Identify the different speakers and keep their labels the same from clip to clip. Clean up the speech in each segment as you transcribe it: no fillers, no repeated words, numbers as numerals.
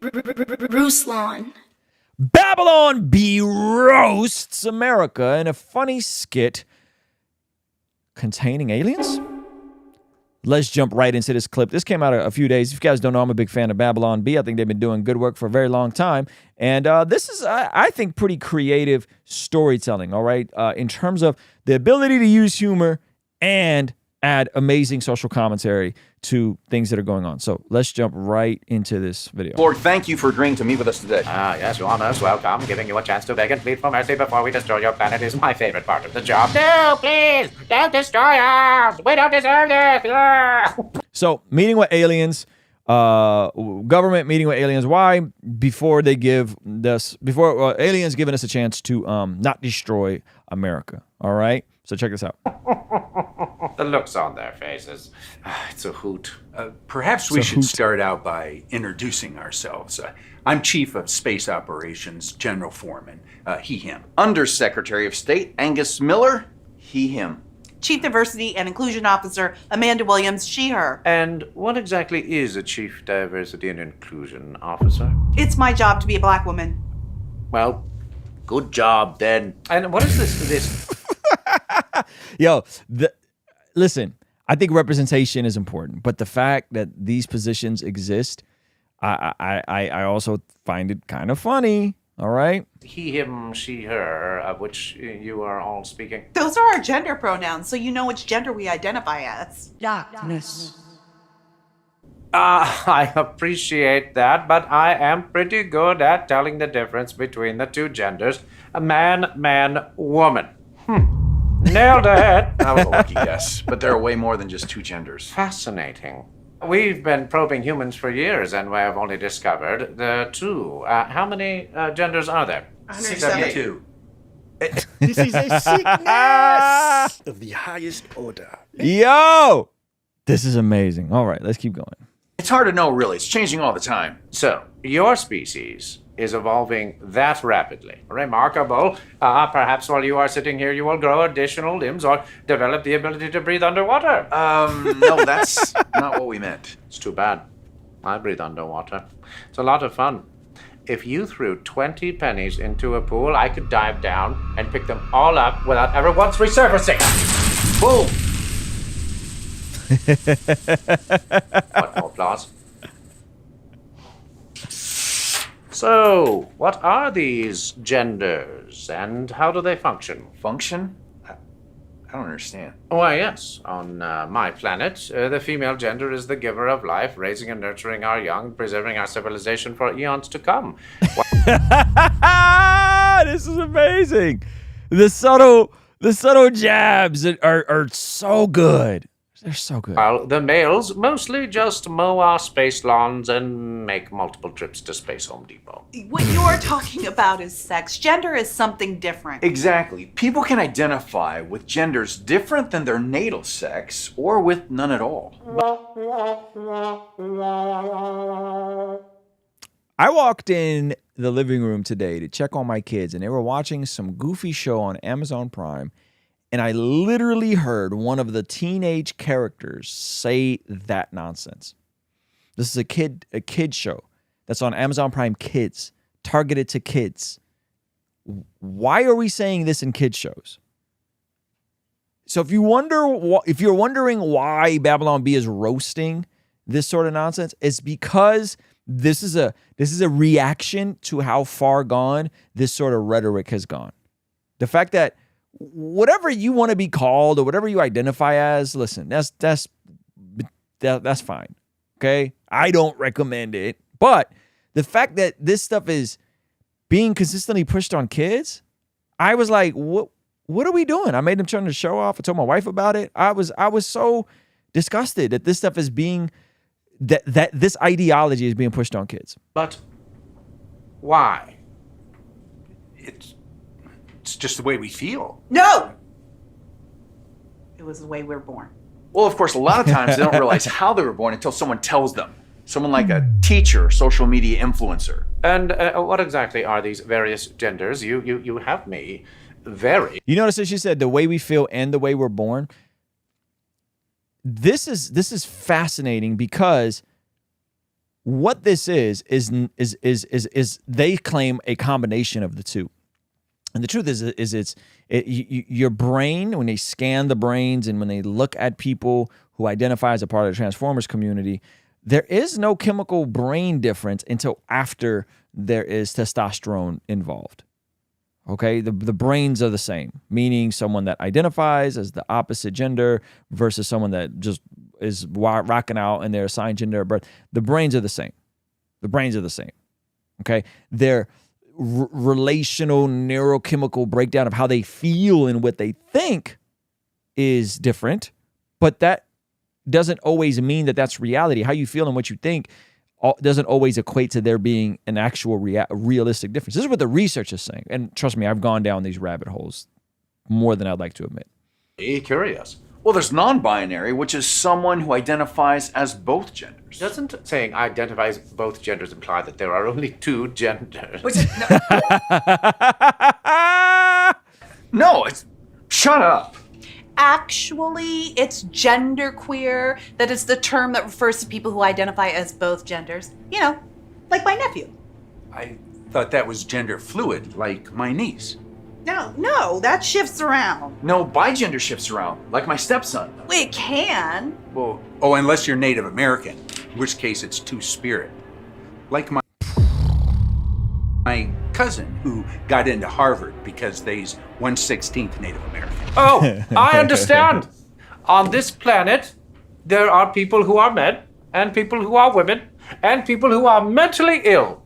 Speaker 1: Ruslan.
Speaker 2: Babylon B roasts America in a funny skit containing aliens? Let's jump right into this clip. This came out a few days. If you guys don't know, I'm a big fan of Babylon B. I think they've been doing good work for a very long time. And this is, I think, pretty creative storytelling, all right? In terms of the ability to use humor and add amazing social commentary to things that are going on. So let's jump right into this video.
Speaker 3: Lord, thank you for agreeing to meet with us today.
Speaker 4: Yes, you are most welcome. Giving you a chance to beg and plead for mercy before we destroy your planet is my favorite part of the job. No, please, don't destroy us. We don't deserve this.
Speaker 2: So, meeting with aliens, government meeting with aliens. Why? Before they give this, before aliens giving us a chance to not destroy America. All right. So check this out.
Speaker 4: The looks on their faces. It's a hoot.
Speaker 5: Perhaps we should start out by introducing ourselves. I'm Chief of Space Operations, General Foreman, he, him.
Speaker 3: Undersecretary of State Angus Miller, he, him.
Speaker 6: Chief Diversity and Inclusion Officer Amanda Williams, she, her.
Speaker 4: And what exactly is a Chief Diversity and Inclusion Officer?
Speaker 6: It's my job to be a black woman.
Speaker 4: Well, good job then. And what is this?
Speaker 2: Yo, listen, I think representation is important, but the fact that these positions exist, I also find it kind of funny. All right.
Speaker 4: He, him, she, her, of which you are all speaking.
Speaker 6: Those are our gender pronouns, so you know which gender we identify as.
Speaker 1: Darkness.
Speaker 4: I appreciate that, but I am pretty good at telling the difference between the two genders. A man, man, woman. Nailed it.
Speaker 3: That was a lucky guess, but there are way more than just two genders.
Speaker 4: Fascinating. We've been probing humans for years, and we have only discovered the two. How many genders are there?
Speaker 6: 172.
Speaker 7: This is a sickness of the highest order.
Speaker 2: Yo, this is amazing. All right, let's keep going.
Speaker 3: It's hard to know, really. It's changing all the time.
Speaker 4: So, your species is evolving that rapidly. Remarkable. Perhaps while you are sitting here, you will grow additional limbs or develop the ability to breathe underwater.
Speaker 3: No, that's not what we meant.
Speaker 4: It's too bad. I breathe underwater. It's a lot of fun. If you threw 20 pennies into a pool, I could dive down and pick them all up without ever once resurfacing. Boom! What more applause? So, what are these genders, and how do they function?
Speaker 3: Function? I don't understand.
Speaker 4: Why, yes. On my planet, the female gender is the giver of life, raising and nurturing our young, preserving our civilization for eons to come.
Speaker 2: This is amazing. The subtle jabs are so good. They're so good.
Speaker 4: While the males mostly just mow our space lawns and make multiple trips to Space Home Depot.
Speaker 6: What you're talking about is sex. Gender is something different.
Speaker 3: Exactly. People can identify with genders different than their natal sex or with none at all.
Speaker 2: I walked in the living room today to check on my kids, and they were watching some goofy show on Amazon Prime. And I literally heard one of the teenage characters say that nonsense. This is a kid show that's on Amazon Prime Kids, targeted to kids. Why are we saying this in kids shows? So if you're wondering why Babylon B is roasting this sort of nonsense, it's because this is a reaction to how far gone this sort of rhetoric has gone. The fact that whatever you want to be called or whatever you identify as, listen, that's fine. Okay? I don't recommend it. But the fact that this stuff is being consistently pushed on kids, I was like, what are we doing? I made them turn the show off. I told my wife about it. I was so disgusted that this stuff is being that this ideology is being pushed on kids.
Speaker 4: But why?
Speaker 5: It's just the way we feel.
Speaker 6: No! It was the way we're born.
Speaker 3: Well, of course, a lot of times they don't realize how they were born until someone tells them. Someone like a teacher, social media influencer.
Speaker 4: And what exactly are these various genders? You have me very.
Speaker 2: You notice that she said the way we feel and the way we're born. This is fascinating because what this is they claim a combination of the two. And the truth is your brain, when they scan the brains and when they look at people who identify as a part of the Transformers community, there is no chemical brain difference until after there is testosterone involved. Okay, the brains are the same, meaning someone that identifies as the opposite gender versus someone that just is rocking out and their assigned gender at birth. The brains are the same. The brains are the same. Okay, their relational neurochemical breakdown of how they feel and what they think is different, but that doesn't always mean that that's reality. How you feel and what you think doesn't always equate to there being an actual realistic difference. This is what the research is saying. And trust me, I've gone down these rabbit holes more than I'd like to admit.
Speaker 3: Curious. Well, there's non-binary, which is someone who identifies as both genders.
Speaker 4: Doesn't saying identifies both genders imply that there are only two genders?
Speaker 3: No, shut up.
Speaker 6: Actually, it's genderqueer. That is the term that refers to people who identify as both genders. You know, like my nephew.
Speaker 5: I thought that was gender fluid, like my niece.
Speaker 6: No, that shifts around.
Speaker 3: No, bigender shifts around, like my stepson.
Speaker 6: Well, it can.
Speaker 5: Well, unless you're Native American, in which case it's two-spirit. Like my cousin who got into Harvard because they's 1/16 Native American.
Speaker 4: Oh, I understand. On this planet, there are people who are men, and people who are women, and people who are mentally ill.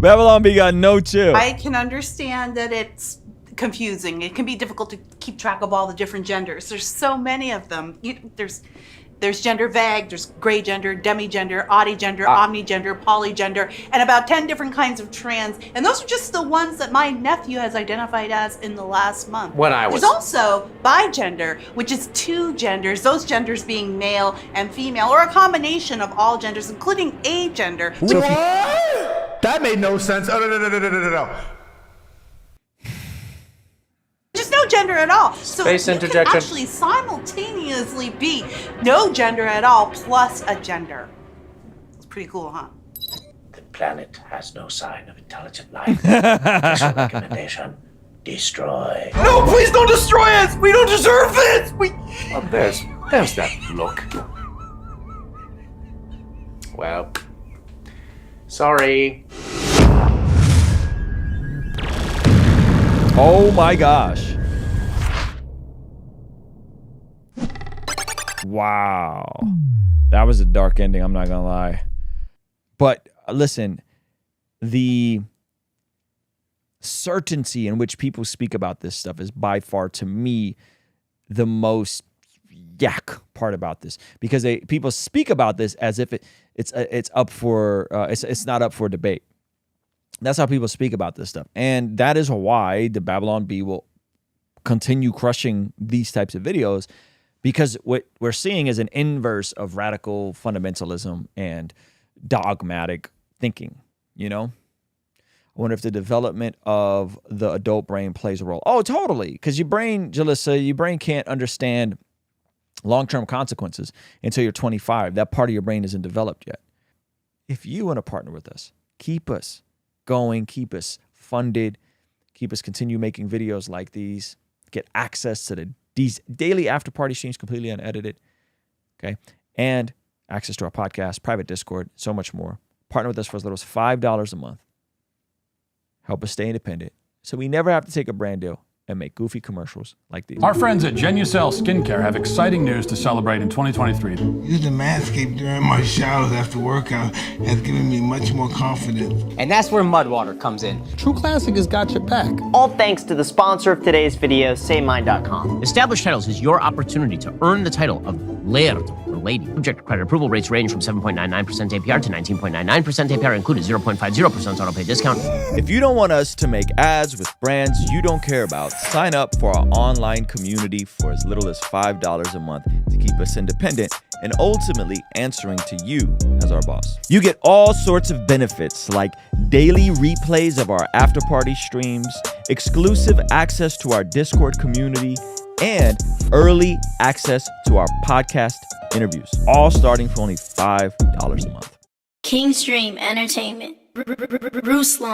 Speaker 2: Babylon B got no chill.
Speaker 6: I can understand that it's confusing. It can be difficult to keep track of all the different genders. There's so many of them. There's gender vague, there's gray gender, demigender, oddygender, omnigender, polygender, and about 10 different kinds of trans. And those are just the ones that my nephew has identified as in the last month. There's also bigender, which is two genders, those genders being male and female, or a combination of all genders, including agender.
Speaker 7: That made no sense. Oh, no.
Speaker 6: Just no gender at all. So
Speaker 4: Space
Speaker 6: you
Speaker 4: interjection.
Speaker 6: can actually simultaneously be no gender at all plus a gender. It's pretty cool, huh?
Speaker 4: The planet has no sign of intelligent life. Official recommendation: destroy.
Speaker 3: No, please don't destroy us! We don't deserve this!
Speaker 4: Oh, there's that look. Well, sorry.
Speaker 2: Oh my gosh. Wow. That was a dark ending, I'm not gonna lie. But listen, the certainty in which people speak about this stuff is by far, to me, the most yak part about this, because people speak about this as if it's up for it's not up for debate. That's how people speak about this stuff. And that is why the Babylon Bee will continue crushing these types of videos, because what we're seeing is an inverse of radical fundamentalism and dogmatic thinking, you know? I wonder if the development of the adult brain plays a role. Oh, totally. Because your brain, Jalissa, your brain can't understand long-term consequences until you're 25. That part of your brain isn't developed yet. If you want to partner with us, keep us going, keep us funded, keep us continue making videos like these, get access to these daily after party streams completely unedited, okay, and access to our podcast, private Discord, so much more. Partner with us for as little as $5 a month. Help us stay independent so we never have to take a brand deal and make goofy commercials like these.
Speaker 1: Our friends at Genucell Skincare have exciting news to celebrate in 2023.
Speaker 8: Using Manscaped during my showers after workout has given me much more confidence.
Speaker 9: And that's where Mudwater comes in.
Speaker 7: True Classic has got your back.
Speaker 9: All thanks to the sponsor of today's video, SayMine.com.
Speaker 10: Established Titles is your opportunity to earn the title of Laird or Lady. Subject to credit approval, rates range from 7.99% APR to 19.99% APR, included 0.50% auto pay discount.
Speaker 2: If you don't want us to make ads with brands you don't care about, sign up for our online community for as little as $5 a month to keep us independent and ultimately answering to you as our boss. You get all sorts of benefits like daily replays of our after party streams, exclusive access to our Discord community, and early access to our podcast interviews, all starting for only $5 a month.
Speaker 11: King's Dream Entertainment. Ruslan